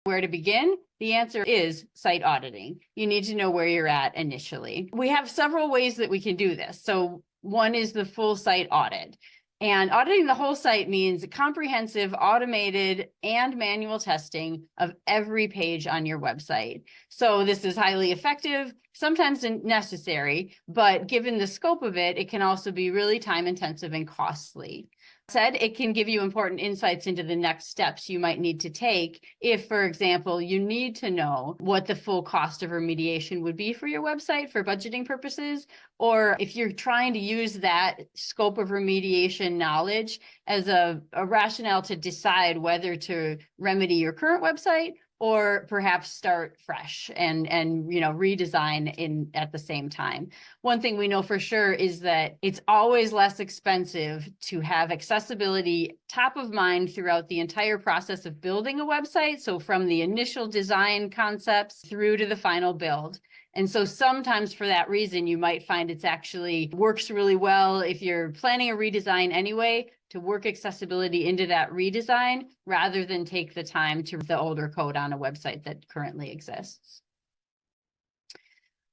Where to begin? The answer is site auditing. You need to know where you're at initially. We have several ways that we can do this. So one is the full site audit. And auditing the whole site means comprehensive, automated, and manual testing of every page on your website. So this is highly effective, sometimes necessary, but given the scope of it, it can also be really time intensive and costly. It can give you important insights into the next steps you might need to take if, for example, you need to know what the full cost of remediation would be for your website for budgeting purposes, or if you're trying to use that scope of remediation knowledge as a rationale to decide whether to remedy your current website or perhaps start fresh and redesign at the same time. One thing we know for sure is that it's always less expensive to have accessibility top of mind throughout the entire process of building a website. So from the initial design concepts through to the final build. And so sometimes for that reason, you might find it's actually works really well if you're planning a redesign anyway, to work accessibility into that redesign rather than take the time to the older code on a website that currently exists.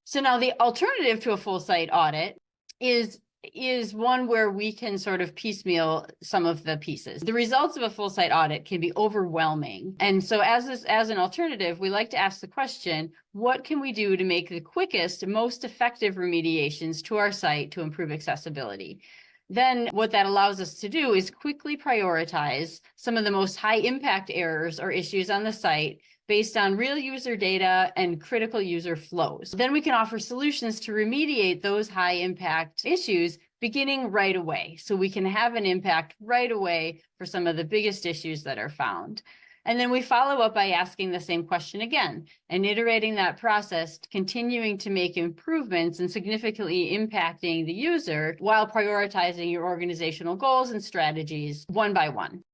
So now the alternative to a full site audit is one where we can sort of piecemeal some of the pieces. The results of a full site audit can be overwhelming. And so as an alternative, we like to ask the question, what can we do to make the quickest, most effective remediations to our site to improve accessibility? Then what that allows us to do is quickly prioritize some of the most high impact errors or issues on the site based on real user data and critical user flows. Then we can offer solutions to remediate those high impact issues beginning right away. So we can have an impact right away for some of the biggest issues that are found. And then we follow up by asking the same question again and iterating that process, continuing to make improvements and significantly impacting the user while prioritizing your organizational goals and strategies one by one.